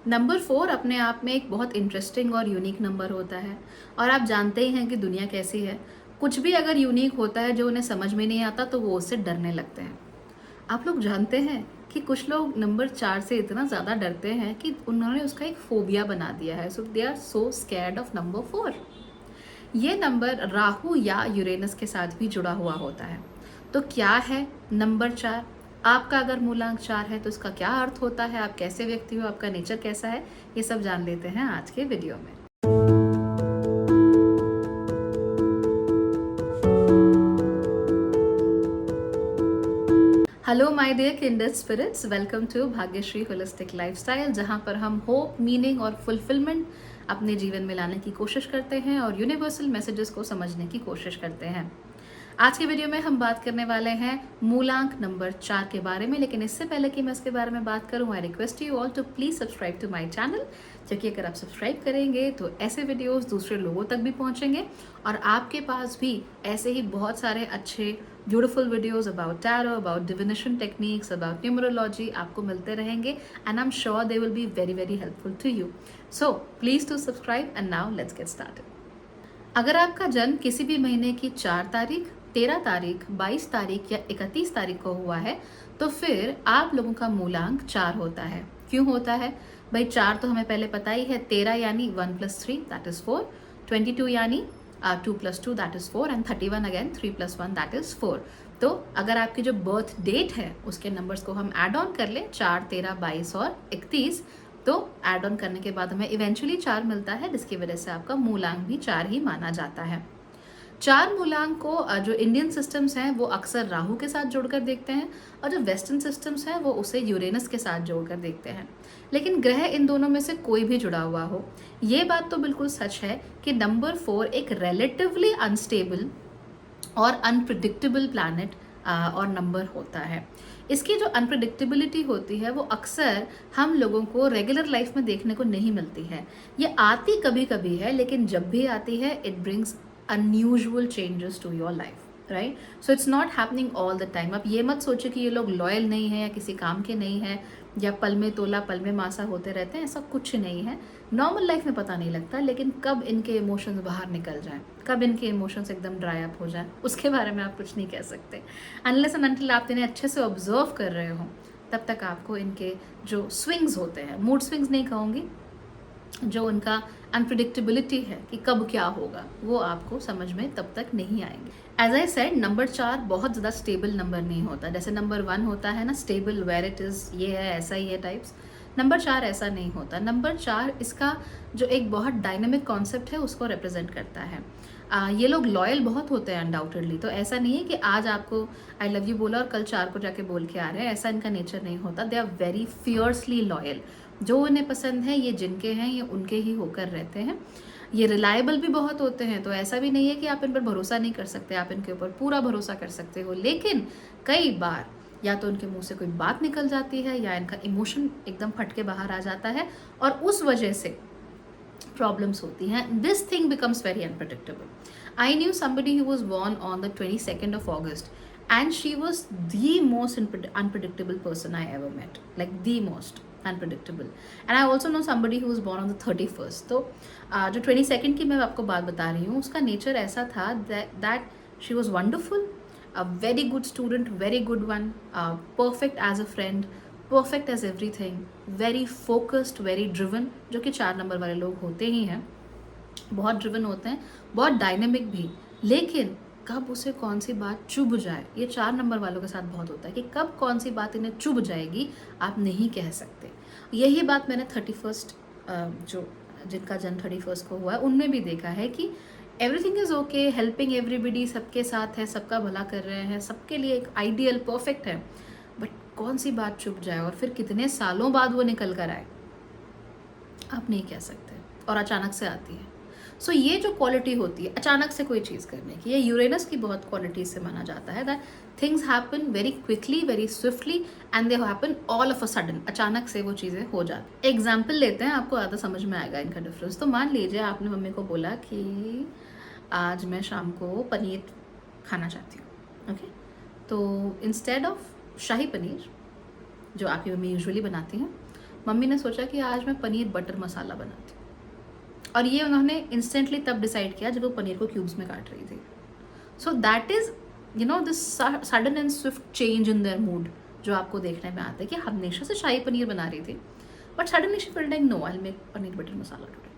Number 4 अपने आप में एक बहुत इंटरेस्टिंग और यूनिक नंबर होता है। और आप जानते ही हैं कि दुनिया कैसी है। कुछ भी अगर यूनिक होता है जो उन्हें समझ में नहीं आता तो वो उससे डरने लगते हैं। आप लोग जानते हैं कि कुछ लोग नंबर 4 से इतना ज़्यादा डरते हैं कि उन्होंने उसका एक फोबिया बना दिया है। So they are so scared of number 4। ये नंबर राहु या यूरेनस के साथ भी जुड़ा हुआ होता है। तो क्या है नंबर 4? आपका अगर मूलांक 4 है तो इसका क्या अर्थ होता है, आप कैसे व्यक्ति हो, आपका नेचर कैसा है, ये सब जान लेते हैं आज के वीडियो में। Hello my dear kinder spirits, welcome to Bhagyashree holistic lifestyle, जहां पर हम होप, मीनिंग और फुलफिलमेंट अपने जीवन में लाने की कोशिश करते हैं और यूनिवर्सल मैसेजेस को समझने की कोशिश करते हैं। आज के वीडियो में हम बात करने वाले हैं मूलांक नंबर 4 के बारे में। लेकिन इससे पहले कि मैं इसके बारे में बात करूं, I request you all to please subscribe to my channel, क्योंकि अगर आप सब्सक्राइब करेंगे तो ऐसे वीडियोस दूसरे लोगों तक भी पहुंचेंगे और आपके पास भी ऐसे ही बहुत सारे अच्छे beautiful videos about tarot, about divination techniques, about numerology आपको मिलते रहेंगे and I am sure they will be very very helpful to you. So please to subscribe and now let's get started. अगर आपका जन्म किसी भी महीने की 4 तारीख, 13 तारीख, 22 तारीख या 31 तारीख को हुआ है तो फिर आप लोगों का मूलांक 4 होता है। क्यों होता है भाई? 4 तो हमें पहले पता ही है। 13 यानी 1 + 3 दैट इज 4, 22 यानी 2 + 2 that is 4 and 31 again 3 + 1 that is 4। तो अगर आपकी जो बर्थ डेट है उसके नंबर्स को हम ऐड ऑन कर लें, 4, 13, 22 और 31, तो ऐड ऑन करने के बाद हमें इवेंचुअली 4 मिलता है, जिसकी वजह से आपका मूलांक भी 4 ही माना जाता है। 4 मूलांक को जो इंडियन सिस्टम्स हैं वो अक्सर राहु के साथ जोड़कर देखते हैं और जो वेस्टर्न सिस्टम्स हैं वो उसे यूरेनस के साथ जोड़कर देखते हैं। लेकिन ग्रह इन दोनों में से कोई भी जुड़ा हुआ हो, ये बात तो बिल्कुल सच है कि नंबर 4 एक रिलेटिवली अनस्टेबल और अनप्रिडिक्टेबल प्लैनेट और नंबर होता है। इसकी जो अनप्रिडिक्टेबिलिटी होती है वो अक्सर हम लोगों को रेगुलर लाइफ में देखने को नहीं मिलती है। ये आती कभी कभी है, लेकिन जब भी आती है it brings unusual changes to your life, right? So it's not happening all the time. आप ये मत सोचे कि ये लोग लॉयल नहीं है या किसी काम के नहीं है या पल में तोला पल में मासा होते रहते हैं, ऐसा कुछ नहीं है। नॉर्मल लाइफ में पता नहीं लगता, लेकिन कब इनके इमोशंस बाहर निकल जाएं, कब इनके इमोशंस एकदम ड्राई अप हो जाएं, उसके बारे में आप कुछ नहीं कह सकते। अनलेस एंड अनटिल आप इन्हें अच्छे से ऑब्जर्व कर रहे हो तब तक आपको इनके जो स्विंग्स होते हैं, मूड स्विंग्स नहीं कहूँगी, जो उनका अनप्रिडिक्टेबिलिटी है कि कब क्या होगा, वो आपको समझ में तब तक नहीं आएंगे। एज आई सेड, नंबर 4 बहुत ज़्यादा स्टेबल नंबर नहीं होता। जैसे नंबर 1 होता है ना, स्टेबल, वेयर इट इज़, ये है, ऐसा ही है टाइप्स। नंबर 4 ऐसा नहीं होता। नंबर 4 इसका जो एक बहुत डायनेमिक कॉन्सेप्ट है उसको रिप्रेजेंट करता है। ये लोग लॉयल बहुत होते हैं अनडाउटेडली। तो ऐसा नहीं है कि आज आपको आई लव यू बोला और कल 4 को जाके बोल के आ रहे हैं, ऐसा इनका नेचर नहीं होता। They are very fiercely loyal. जो उन्हें पसंद है, ये जिनके हैं, ये उनके ही होकर रहते हैं। ये रिलायबल भी बहुत होते हैं। तो ऐसा भी नहीं है कि आप इन पर भरोसा नहीं कर सकते, आप इनके ऊपर पूरा भरोसा कर सकते हो। लेकिन कई बार या तो उनके मुंह से कोई बात निकल जाती है या इनका इमोशन एकदम फट के बाहर आ जाता है और उस वजह से प्रॉब्लम्स होती हैं। This thing becomes very unpredictable. I knew somebody who was born on the 22nd of August and she was the most unpredictable person I ever met, like the most unpredictable. And I also know somebody who was born on the 31st. तो जो 22nd की मैं आपको बात बता रही हूँ, उसका नेचर ऐसा था that she was wonderful, a very good student, very good one, perfect as a friend, perfect as everything, very focused, very driven, जो कि 4 नंबर वाले लोग होते ही हैं। बहुत ड्रिवन होते हैं, बहुत डायनेमिक भी। लेकिन कब उसे कौन सी बात चुभ जाए, ये 4 नंबर वालों के साथ बहुत होता है कि कब कौन सी बात इन्हें चुभ जाएगी आप नहीं कह सकते। यही बात मैंने 31st जो जिनका जन्म 31st को हुआ है उनमें भी देखा है कि everything is okay, helping everybody, सबके साथ है, सबका भला कर रहे हैं, सबके लिए एक आइडियल परफेक्ट है। बट कौन सी बात चुभ जाए और फिर कितने सालों बाद वो निकल कर आए, आप नहीं कह सकते, और अचानक से आती है। सो ये जो क्वालिटी होती है अचानक से कोई चीज़ करने की, ये यूरेनस की बहुत क्वालिटी से माना जाता है that things happen very quickly, very swiftly and they happen all of a sudden. अचानक से वो चीज़ें हो जाती। एग्जाम्पल लेते हैं, आपको ज़्यादा समझ में आएगा इनका डिफरेंस। तो मान लीजिए आपने मम्मी को बोला कि आज मैं शाम को पनीर खाना चाहती हूँ, ओके? तो इंस्टेड ऑफ शाही पनीर जो आपकी मम्मी यूजुअली बनाती हैं, मम्मी ने सोचा कि आज मैं पनीर बटर मसाला बनाती हूँ, और ये उन्होंने इंस्टेंटली तब डिसाइड किया जब वो पनीर को क्यूब्स में काट रही थी. So that is this sudden and Swift change in their mood जो आपको देखने में आता है कि हमेशा से शाही पनीर बना रही थी, but suddenly she felt like no, I make paneer butter masala today.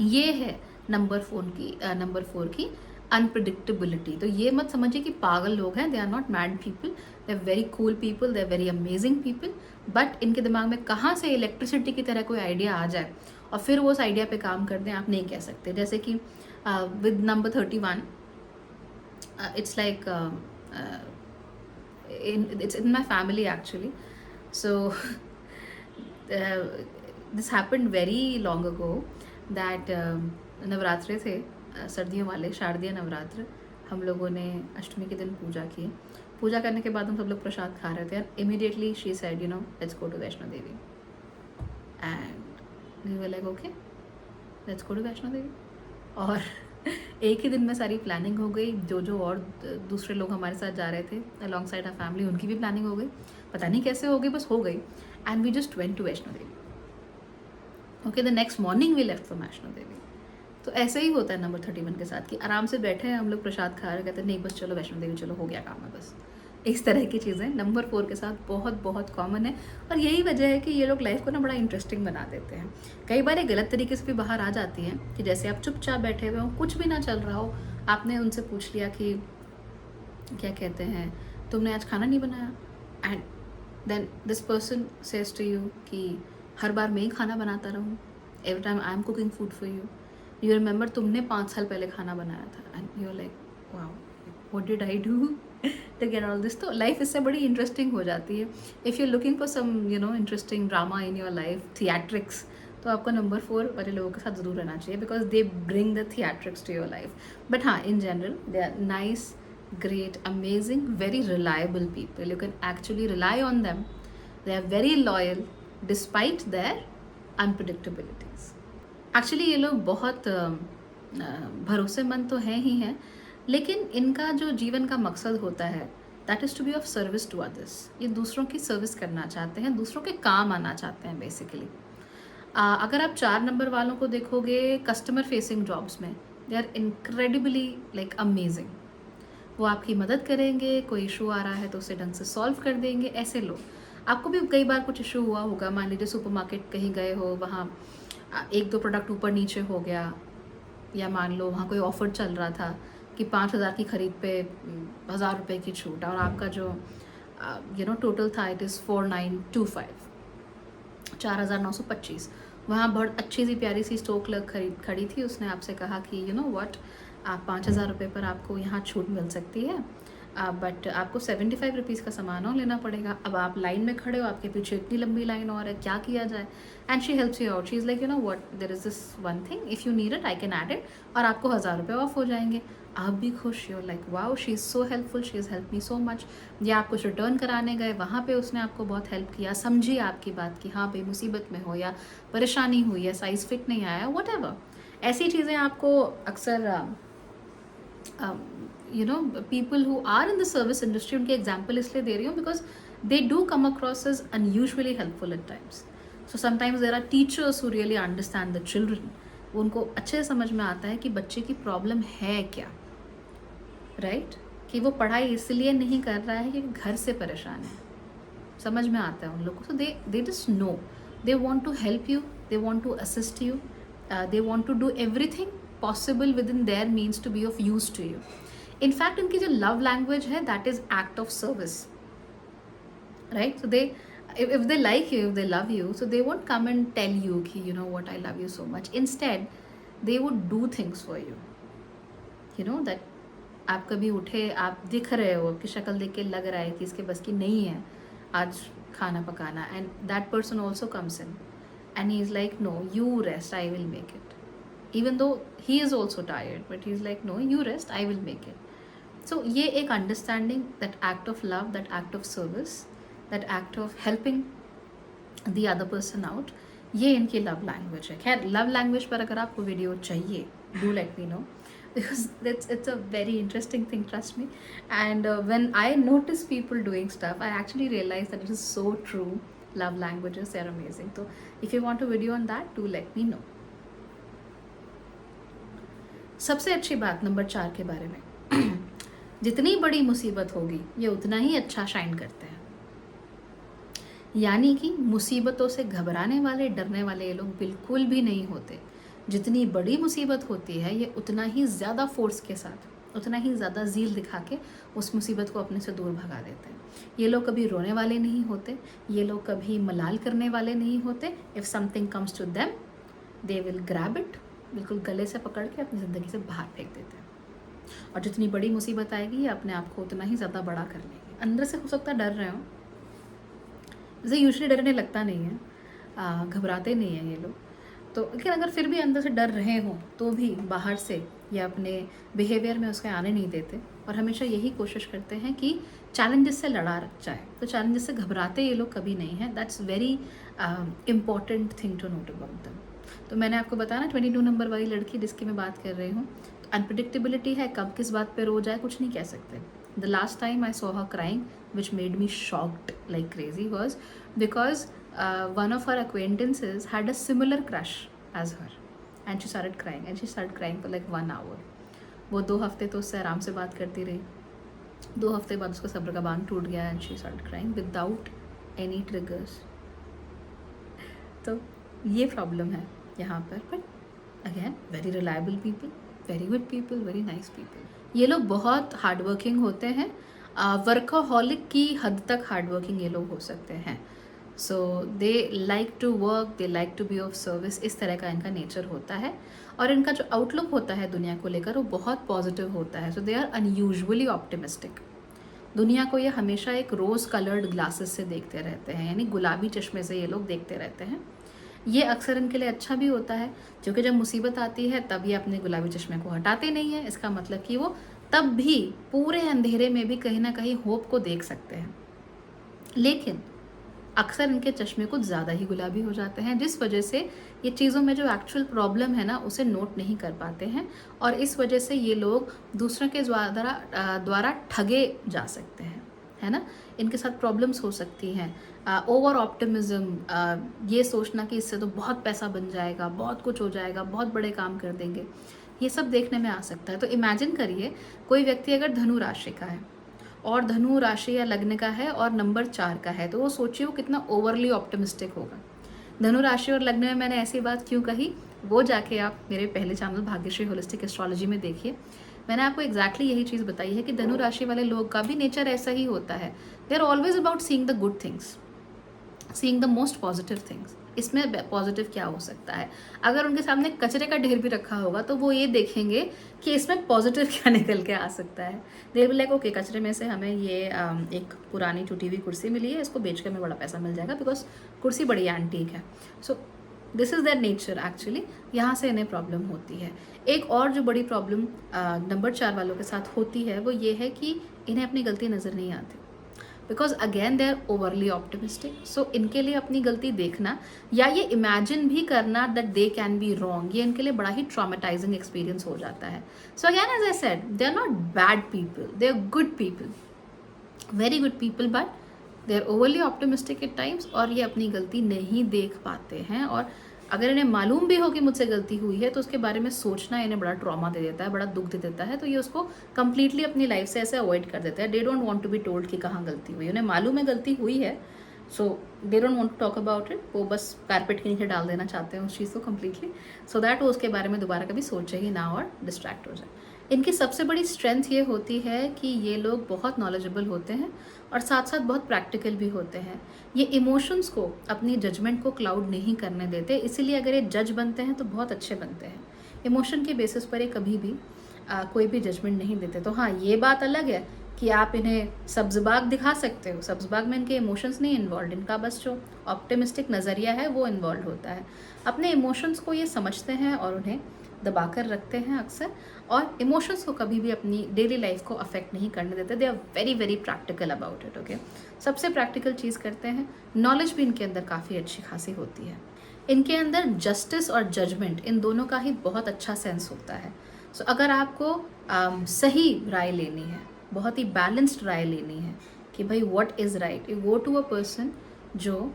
ये है नंबर 4 की अनप्रडिक्टेबिलिटी. तो ये मत समझिए कि पागल लोग हैं, they are not mad people, they are very cool people, they are very amazing people. But इनके दिमाग में कहाँ से इलेक्ट्रिसिटी की तरह कोई आइडिया आ जाए और फिर वो उस आइडिया पे काम कर दें, आप नहीं कह सकते. जैसे कि with number 31, it's like it's in my family actually. So this happened very long ago that नवरात्रे थे, सर्दियों वाले शारदीय नवरात्र. हम लोगों ने अष्टमी के दिन पूजा की. पूजा करने के बाद हम सब लोग प्रसाद खा रहे थे, and immediately she said, let's go to Vaishno Devi. And we were like, okay, let's go to Vaishno Devi. और एक ही दिन में सारी प्लानिंग हो गई. जो और दूसरे लोग हमारे साथ जा रहे थे अलॉन्ग साइड आर फैमिली, उनकी भी प्लानिंग हो गई. पता नहीं कैसे हो गई, बस हो गई. And we just went to Vaishno Devi. Okay, the next morning we left from Vaishno Devi. तो ऐसे ही होता है नंबर 31 के साथ कि आराम से बैठे हैं हम लोग, प्रसाद खा रहे, कहते हैं नहीं बस चलो वैष्णो देवी चलो, हो गया काम है बस. इस तरह की चीज़ें नंबर 4 के साथ बहुत बहुत कॉमन है. और यही वजह है कि ये लोग लाइफ को ना बड़ा इंटरेस्टिंग बना देते हैं. कई बार ये गलत तरीके से भी बाहर आ जाती हैं कि जैसे आप चुपचाप बैठे हुए हो, कुछ भी ना चल रहा हो, आपने उनसे पूछ लिया कि क्या कहते हैं तुमने आज खाना नहीं बनाया, and then this person says to you कि हर बार मैं ही खाना बनाता रहूँ, every time I am cooking food for you. You remember तुमने 5 साल पहले खाना बनाया था, and you are like wow what did I do to get all this. तो लाइफ इससे बड़ी इंटरेस्टिंग हो जाती है. If you looking for some interesting drama in your life, theatrics, तो आपको नंबर 4 वाले लोगों के साथ ज़रूर रहना चाहिए, because they bring the theatrics to your life. But हाँ, in general they are nice, great, amazing, very reliable people. You can actually rely on them. They are very loyal despite their unpredictabilities. Actually ये लोग बहुत भरोसेमंद तो हैं ही हैं, लेकिन इनका जो जीवन का मकसद होता है that is to be of service to others. ये दूसरों की सर्विस करना चाहते हैं, दूसरों के काम आना चाहते हैं बेसिकली. अगर आप 4 नंबर वालों को देखोगे कस्टमर फेसिंग जॉब्स में, they are incredibly like amazing. वो आपकी मदद करेंगे, कोई इशू आ रहा है तो उसे ढंग से सॉल्व कर देंगे. ऐसे लोग, आपको भी कई बार कुछ इशू हुआ होगा, मान लीजिए सुपरमार्केट कहीं गए हो, वहाँ 1-2 प्रोडक्ट ऊपर नीचे हो गया, या मान लो वहाँ कोई ऑफर चल रहा था कि 5,000 की खरीद पे 1,000 रुपये की छूट, और आपका जो टोटल था इट इज़ 4,925, 4,925. वहाँ बहुत अच्छी सी प्यारी सी स्टोर क्लर्क खड़ी थी. उसने आपसे कहा कि व्हाट, आप 5,000 रुपये पर आपको यहाँ छूट मिल सकती है, बट आपको 75 रुपीज़ का सामान और लेना पड़ेगा. अब आप लाइन में खड़े हो, आपके पीछे इतनी लंबी लाइन और है, क्या किया जाए. And she helps you out. She is like what, there is this one thing, if you need it I can add it, और आपको 1,000 रुपये ऑफ हो जाएंगे. आप भी खुश हो, like wow she is so helpful, she is help me so much. या आप कुछ रिटर्न कराने गए, वहाँ पे उसने आपको बहुत हेल्प किया, समझी आपकी बात कि हाँ भाई मुसीबत में हो, या परेशानी हुई है, साइज़ फिट नहीं आया, वट एवर. ऐसी चीज़ें आपको अक्सर people who are in the service industry, उनके एग्जाम्पल इसलिए दे रही हूँ because they do come across as unusually helpful at times. So sometimes there are teachers who really understand the children. उनको अच्छे से समझ में आता है कि बच्चे की प्रॉब्लम है क्या, राइट? कि वो पढ़ाई इसलिए नहीं कर रहा है कि घर से परेशान है, समझ में आता है उन लोगों को. So they just know, they want to help you, they want to assist you, they want to do everything possible within their means to be of use to you. In fact, उनकी जो love language है that is act of service, right? So they, if they like you, if they love you, so they won't come and tell you कि what, I love you so much. Instead, they would do things for you. That आप कभी उठे, आप दिख रहे हो, आपकी शक्ल देख के लग रहा है कि इसके बस की नहीं है आज खाना पकाना, and that person also comes in and he is like, no, you rest, I will make it. Even though he is also tired, but he is like, no, you rest, I will make it. So ये एक understanding, that act of love, that act of service, that act of helping the other person out, ये इनकी love language है. खैर love language पर अगर आपको video चाहिए, do let me know, because it's a very interesting thing, trust me. And when I notice people doing stuff, I actually realize that it is so true. love languages, they are amazing. So if you want a video on that, do let me know. सबसे अच्छी बात number 4 के बारे में, जितनी बड़ी मुसीबत होगी ये उतना ही अच्छा शाइन करते हैं। यानी कि मुसीबतों से घबराने वाले, डरने वाले ये लोग बिल्कुल भी नहीं होते। जितनी बड़ी मुसीबत होती है ये उतना ही ज़्यादा फोर्स के साथ, उतना ही ज़्यादा ज़ील दिखा के उस मुसीबत को अपने से दूर भगा देते हैं। ये लोग कभी रोने वाले नहीं होते, ये लोग कभी मलाल करने वाले नहीं होते। If something comes to them they will grab it, बिल्कुल गले से पकड़ के अपनी ज़िंदगी से बाहर फेंक देते हैं। और जितनी बड़ी मुसीबत आएगी ये अपने आप को उतना ही ज़्यादा बड़ा कर लेंगे। अंदर से हो सकता है डर रहे हो, जैसे यूजुअली डरने लगता नहीं है, घबराते नहीं हैं ये लोग तो, लेकिन अगर फिर भी अंदर से डर रहे हो तो भी बाहर से या अपने बिहेवियर में उसके आने नहीं देते और हमेशा यही कोशिश करते हैं कि चैलेंजेस से लड़ा जाए। तो चैलेंजेस से घबराते ये लोग कभी नहीं हैं। That's very important thing to note about them. तो मैंने आपको बताया ना 22 नंबर वाली लड़की जिसकी मैं बात कर रही हूँ, अनप्रिडिक्टेबिलिटी है, कब किस बात पे रो जाए कुछ नहीं कह सकते। The last time I saw her crying, which made me shocked like crazy, was because one of her acquaintances had a similar crush as her, and she started crying for like 1 hour. वो 2 हफ्ते तो उससे आराम से बात करती रही, 2 हफ्ते बाद उसका सब्र का बांध टूट गया and she started crying without any triggers. तो ये प्रॉब्लम है यहाँ पर, but again very reliable people, very good people, very nice people. ये लोग बहुत हार्डवर्किंग होते हैं, वर्कaholic की हद तक हार्डवर्किंग ये लोग हो सकते हैं। So they like to work, they like to be of service, इस तरह का इनका नेचर होता है। और इनका जो आउटलुक होता है दुनिया को लेकर वो बहुत पॉजिटिव होता है। So they are unusually optimistic. दुनिया को ये हमेशा एक रोज़ कलर्ड ग्लासेस से देखते रहते हैं, यानी गुलाबी चश्मे से ये लोग देखते रहते हैं। ये अक्सर इनके लिए अच्छा भी होता है, क्योंकि जब मुसीबत आती है तब ये अपने गुलाबी चश्मे को हटाते नहीं है। इसका मतलब कि वो तब भी पूरे अंधेरे में भी कहीं ना कहीं होप को देख सकते हैं, लेकिन अक्सर इनके चश्मे कुछ ज़्यादा ही गुलाबी हो जाते हैं, जिस वजह से ये चीज़ों में जो एक्चुअल प्रॉब्लम है ना उसे नोट नहीं कर पाते हैं, और इस वजह से ये लोग दूसरों के द्वारा ठगे जा सकते हैं, है ना। इनके साथ प्रॉब्लम्स हो सकती हैं, ओवर ऑप्टिमिज्म, ये सोचना कि इससे तो बहुत पैसा बन जाएगा, बहुत कुछ हो जाएगा, बहुत बड़े काम कर देंगे, ये सब देखने में आ सकता है। तो इमेजिन करिए कोई व्यक्ति अगर धनु राशि का है और धनु राशि या लग्न का है और नंबर 4 का है, तो वो सोचिए वो कितना ओवरली ऑप्टिमिस्टिक होगा। धनु राशि और लग्न में मैंने ऐसी बात क्यों कही, वो जाके आप मेरे पहले चैनल भाग्यश्री होलिस्टिक एस्ट्रोलॉजी में देखिए। मैंने आपको एग्जैक्टली यही चीज़ बताई है कि धनु राशि वाले लोग का भी नेचर ऐसा ही होता है। They are always about seeing the good things, seeing the most positive things. इसमें पॉजिटिव क्या हो सकता है, अगर उनके सामने कचरे का ढेर भी रखा होगा तो वो ये देखेंगे कि इसमें पॉजिटिव क्या निकल के आ सकता है। दे विल लाइक ओके, कचरे में से हमें ये एक पुरानी टूटी हुई कुर्सी मिली है, इसको बेच कर हमें बड़ा पैसा मिल जाएगा बिकॉज कुर्सी बड़ी एंटीक है। So this is their nature actually. यहाँ से इन्हें प्रॉब्लम होती है। एक और जो बड़ी प्रॉब्लम नंबर 4 वालों के साथ होती है वो ये है कि इन्हें अपनी गलती नज़र नहीं आती, because again they are overly optimistic. So इनके लिए अपनी गलती देखना या ये इमेजिन भी करना that they can be wrong, ये इनके लिए बड़ा ही ट्रॉमेटाइजिंग एक्सपीरियंस हो जाता है। So again as I said, they are not bad people, they are good people, very good people, but they are overly optimistic at times, और ये अपनी गलती नहीं देख पाते हैं। और अगर इन्हें मालूम भी हो कि मुझसे गलती हुई है तो उसके बारे में सोचना इन्हें बड़ा ट्रॉमा दे देता है, बड़ा दुख दे देता है, तो ये उसको कंप्लीटली अपनी लाइफ से ऐसे अवॉइड कर देते हैं। They don't want to be told कि कहाँ गलती हुई, उन्हें मालूम है गलती हुई है, so they don't want to talk about it. वो बस कारपेट के नीचे डाल देना चाहते हैं उस चीज़ को कम्प्लीटली, सो दैट वो उसके बारे में दोबारा कभी सोचे ही ना और डिस्ट्रैक्ट हो जाए। इनकी सबसे बड़ी स्ट्रेंथ ये होती है कि ये लोग बहुत नॉलेजेबल होते हैं और साथ साथ बहुत प्रैक्टिकल भी होते हैं। ये इमोशंस को, अपनी जजमेंट को क्लाउड नहीं करने देते, इसीलिए अगर ये जज बनते हैं तो बहुत अच्छे बनते हैं। इमोशन के बेसिस पर ये कभी भी कोई भी जजमेंट नहीं देते। तो हाँ, ये बात अलग है कि आप इन्हें सब्ज़बाग दिखा सकते हो, सब्ज़बाग में इनके इमोशंस नहीं इन्वॉल्व, इनका बस जो ऑप्टिमिस्टिक नज़रिया है वो इन्वॉल्व होता है। अपने इमोशंस को ये समझते हैं और उन्हें दबा कर रखते हैं अक्सर, और इमोशंस को कभी भी अपनी डेली लाइफ को अफेक्ट नहीं करने देते। They are very very practical about it. Okay, सबसे प्रैक्टिकल चीज़ करते हैं। नॉलेज भी इनके अंदर काफ़ी अच्छी खासी होती है। इनके अंदर जस्टिस और जजमेंट, इन दोनों का ही बहुत अच्छा सेंस होता है। सो अगर आपको सही राय लेनी है, बहुत ही बैलेंस्ड राय लेनी है कि भाई what is right, you go to a person जो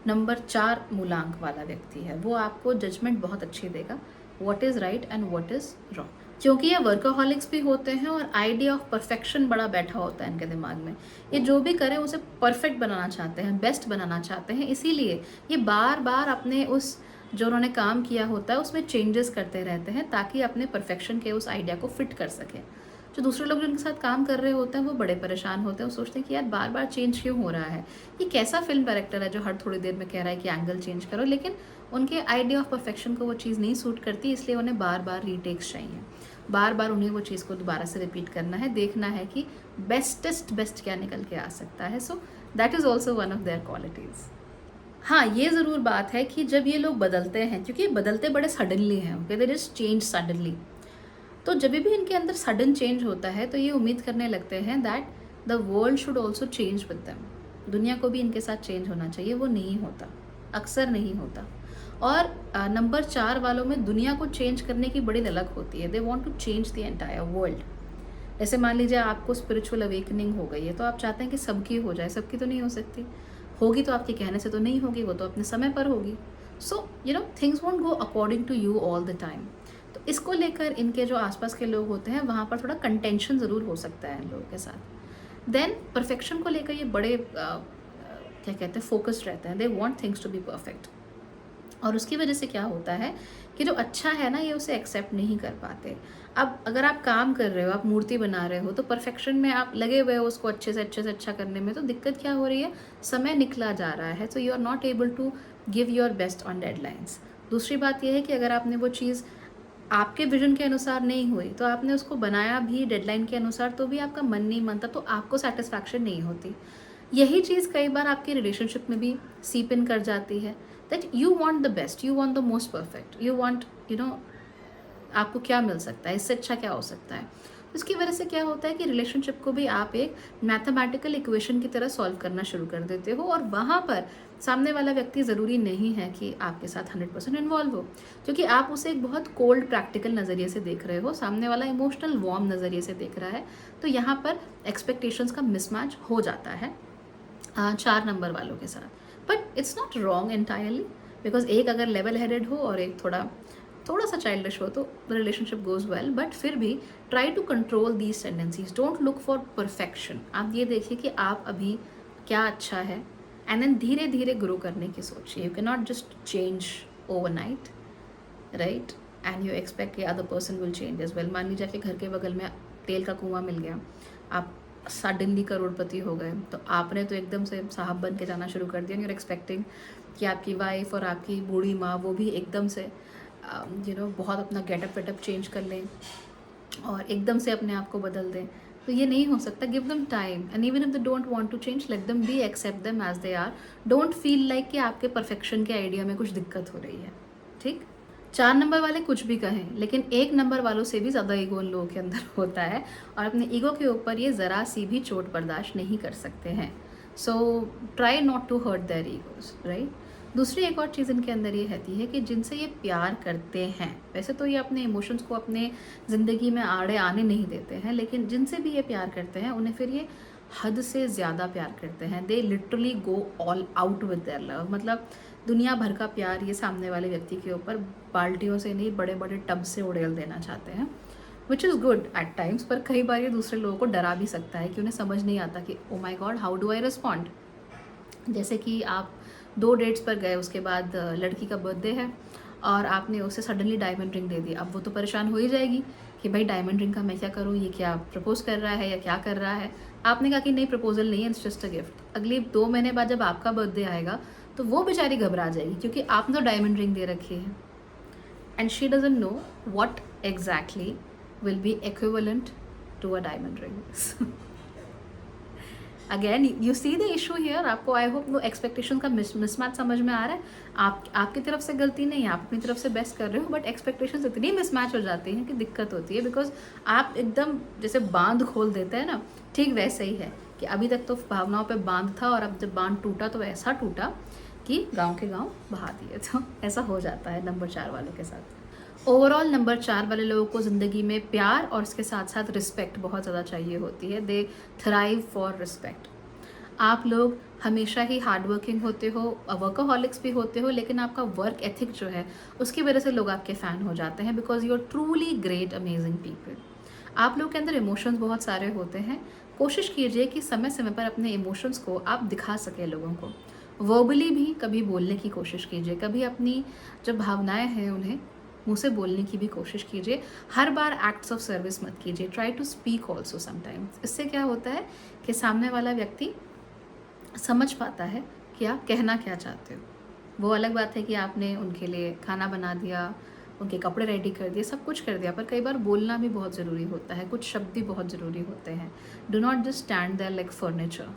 नंबर 4 मूलांक वाला व्यक्ति है, वो आपको जजमेंट बहुत अच्छी देगा, what is right and what is wrong. क्योंकि ये वर्कोहॉलिक्स भी होते हैं और आइडिया ऑफ परफेक्शन बड़ा बैठा होता है इनके दिमाग में। ये जो भी करें उसे परफेक्ट बनाना चाहते हैं, बेस्ट बनाना चाहते हैं, इसीलिए ये बार बार अपने उस जो उन्होंने काम किया होता है उसमें चेंजेस करते रहते हैं ताकि अपने परफेक्शन के उस आइडिया को फिट कर सकें। जो दूसरे लोग जो उनके साथ काम कर रहे होते हैं वो बड़े परेशान होते हैं, वो सोचते हैं कि यार बार बार चेंज क्यों हो रहा है, ये कैसा फिल्म डायरेक्टर है जो हर थोड़ी देर में कह रहा है कि एंगल चेंज करो। लेकिन उनके आइडिया ऑफ परफेक्शन को वो चीज़ नहीं सूट करती, इसलिए उन्हें बार बार रीटेक्स चाहिए, बार बार उन्हें वो चीज़ को दोबारा से रिपीट करना है, देखना है कि बेस्ट क्या निकल के आ सकता है। So that is also one of their qualities. हाँ, ये ज़रूर बात है कि जब ये लोग बदलते हैं, क्योंकि बदलते बड़े सडनली हैं, okay, they just change suddenly. तो जब भी इनके अंदर सडन चेंज होता है तो ये उम्मीद करने लगते हैं that the world should also change with them, दुनिया को भी इनके साथ चेंज होना चाहिए। वो नहीं होता, अक्सर नहीं होता। और नंबर 4 वालों में दुनिया को चेंज करने की बड़ी ललक होती है, they want to change the entire world. जैसे मान लीजिए आपको स्पिरिचुअल अवेकनिंग हो गई है तो आप चाहते हैं कि सबकी हो जाए, सबकी तो नहीं हो सकती, होगी तो आपके कहने से तो नहीं होगी, वो तो अपने समय पर होगी। So you know things won't go according to you all the time. तो इसको लेकर इनके जो आसपास के लोग होते हैं वहाँ पर थोड़ा कंटेंशन ज़रूर हो सकता है इन लोगों के साथ। देन परफेक्शन को लेकर ये बड़े क्या कहते हैं, फोकस्ड रहते हैं, they want things to be perfect. और उसकी वजह से क्या होता है कि जो अच्छा है ना ये उसे एक्सेप्ट नहीं कर पाते। अब अगर आप काम कर रहे हो, आप मूर्ति बना रहे हो, तो परफेक्शन में आप लगे हुए हो उसको अच्छे से अच्छा करने में, तो दिक्कत क्या हो रही है, समय निकला जा रहा है, तो you are not able to give your best on deadlines. दूसरी बात यह है कि अगर आपने वो चीज़ आपके विजन के अनुसार नहीं हुई, तो आपने उसको बनाया भी डेडलाइन के अनुसार, तो भी आपका मन नहीं मानता, तो आपको सेटिस्फैक्शन नहीं होती। यही चीज़ कई बार आपकी रिलेशनशिप में भी सीप इन कर जाती है, that you want the best, you want the most perfect, you want you know आपको क्या मिल सकता है, इससे अच्छा क्या हो सकता है। इसकी वजह से क्या होता है कि रिलेशनशिप को भी आप एक मैथमेटिकल इक्वेशन की तरह सॉल्व करना शुरू कर देते हो, और वहाँ पर सामने वाला व्यक्ति ज़रूरी नहीं है कि आपके साथ 100% इन्वॉल्व हो, क्योंकि आप उसे एक बहुत कोल्ड प्रैक्टिकल नज़रिए से देख रहे हो, सामने वाला इमोशनल वार्म नज़रिए से देख रहा है। तो यहाँ पर एक्सपेक्टेशंस का मिसमैच हो जाता है 4 नंबर वालों के साथ। But it's not wrong entirely, because एक अगर लेवल हेडेड हो और एक थोड़ा सा चाइल्डिश हो तो the relationship goes well. But फिर भी try to control these tendencies, don't look for perfection. आप ये देखिए कि आप अभी क्या अच्छा है, एंड देन धीरे धीरे ग्रो करने की सोचिए। You can not just change overnight, right, and you expect कि other person will change as well. मान लीजिए आपके घर के बगल में तेल का कुआं मिल गया, आप सडनली करोड़पति हो गए, तो आपने तो एकदम से साहब बन के जाना शुरू कर दिया। यूर एक्सपेक्टिंग कि आपकी वाइफ और आपकी बूढ़ी माँ वो भी एकदम से बहुत अपना गेटअप वेटअप चेंज कर लें और एकदम से अपने आप को बदल दें, तो ये नहीं हो सकता। Give them time, and even if they don't want to change, let them be, accept them as they are. Don't feel like कि आपके परफेक्शन के आइडिया में कुछ दिक्कत हो रही है, ठीक। 4 नंबर वाले कुछ भी कहें, लेकिन 1 नंबर वालों से भी ज़्यादा ईगो उन लोगों के अंदर होता है, और अपने ईगो के ऊपर ये ज़रा सी भी चोट बर्दाश्त नहीं कर सकते हैं। So try not to hurt their egos, right. दूसरी एक और चीज़ इनके अंदर ये रहती है कि जिनसे ये प्यार करते हैं, वैसे तो ये अपने इमोशंस को अपने ज़िंदगी में आड़े आने नहीं देते हैं, लेकिन जिनसे भी ये प्यार करते हैं उन्हें फिर ये हद से ज़्यादा प्यार करते हैं। They literally go all out with their love, मतलब दुनिया भर का प्यार ये सामने वाले व्यक्ति के ऊपर बाल्टियों से नहीं, बड़े बड़े टब से उड़ेल देना चाहते हैं, which is good at times. पर कई बार ये दूसरे लोगों को डरा भी सकता है कि उन्हें समझ नहीं आता कि oh my god, how do I respond. जैसे कि आप 2 डेट्स पर गए, उसके बाद लड़की का बर्थडे है और आपने उसे सडनली डायमंड रिंग दे दी। अब वो तो परेशान हो ही जाएगी कि भाई डायमंड रिंग का मैं क्या करूँ, ये क्या प्रपोज कर रहा है या क्या कर रहा है। आपने कहा कि नहीं, प्रपोजल नहीं है, इट्स जस्ट अ गिफ्ट। अगले 2 महीने बाद जब आपका बर्थडे आएगा तो वो बेचारी घबरा जाएगी, क्योंकि आपने तो डायमंड रिंग दे रखी है, and she doesn't know what exactly will be equivalent to a diamond ring. Again you see the issue here. आपको आई होप वो एक्सपेक्टेशन का मिसमैच समझ में आ रहा है। आपकी तरफ से गलती नहीं है, आप अपनी तरफ से बेस्ट कर रहे हो, बट एक्सपेक्टेशंस इतनी मिसमैच हो जाती हैं कि दिक्कत होती है। बिकॉज आप एकदम जैसे बांध खोल देते हैं ना, ठीक वैसे ही है कि अभी तक तो भावनाओं पे बांध था, और अब जब बांध टूटा तो ऐसा टूटा कि गाँव के गाँव बहा दिए। तो ऐसा हो जाता है नंबर 4 वालों के साथ। ओवरऑल नंबर 4 वाले लोगों को ज़िंदगी में प्यार और इसके साथ साथ रिस्पेक्ट बहुत ज़्यादा चाहिए होती है। दे थ्राइव फॉर रिस्पेक्ट। आप लोग हमेशा ही हार्ड वर्किंग होते हो, वर्कaholics भी होते हो, लेकिन आपका वर्क एथिक जो है उसकी वजह से लोग आपके फ़ैन हो जाते हैं, because you are truly great amazing people. आप लोग के अंदर इमोशंस बहुत सारे होते हैं। कोशिश कीजिए कि समय समय पर अपने इमोशंस को आप दिखा सकें लोगों को। वर्बली भी कभी बोलने की कोशिश कीजिए, कभी अपनी जो भावनाएं हैं उन्हें मुँह से बोलने की भी कोशिश कीजिए। हर बार एक्ट्स ऑफ सर्विस मत कीजिए, try to speak also sometimes. इससे क्या होता है कि सामने वाला व्यक्ति समझ पाता है कि आप कहना क्या चाहते हो। वो अलग बात है कि आपने उनके लिए खाना बना दिया, उनके कपड़े रेडी कर दिए, सब कुछ कर दिया, पर कई बार बोलना भी बहुत ज़रूरी होता है, कुछ शब्द भी बहुत ज़रूरी होते हैं। Do not just stand there like furniture,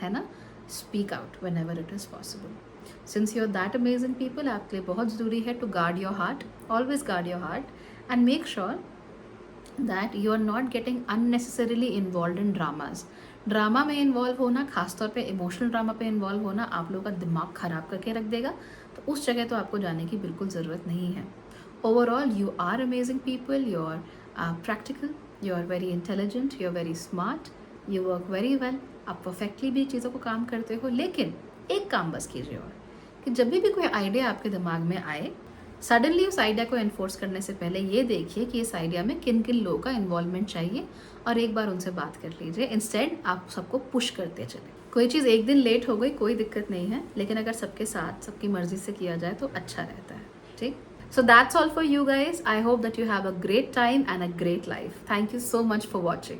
है ना? Speak out whenever it is possible. Since you are that amazing people, आपके लिए बहुत ज़रूरी है to guard your heart, always guard your heart and make sure that you are not getting unnecessarily involve in dramas. Drama में involve होना, खासतौर पे emotional drama पे इन्वॉल्व होना, आप लोगों का दिमाग ख़राब करके रख देगा। तो उस जगह तो आपको जाने की बिल्कुल ज़रूरत नहीं है। Overall you are amazing people, you are practical, you are very intelligent, you are very smart, you work very well. आप परफेक्टली भी चीज़ों को काम करते हो, लेकिन एक काम बस कीजिए और कि जब भी कोई आइडिया आपके दिमाग में आए, सडनली उस आइडिया को एनफोर्स करने से पहले ये देखिए कि इस आइडिया में किन किन लोगों का इन्वॉल्वमेंट चाहिए और एक बार उनसे बात कर लीजिए। इंस्टेड आप सबको पुश करते चले। कोई चीज़ एक दिन लेट हो गई कोई दिक्कत नहीं है, लेकिन अगर सबके साथ सबकी मर्जी से किया जाए तो अच्छा रहता है। ठीक, so that's all for you guys. I hope that you have a great time and a great life. Thank you so much for watching.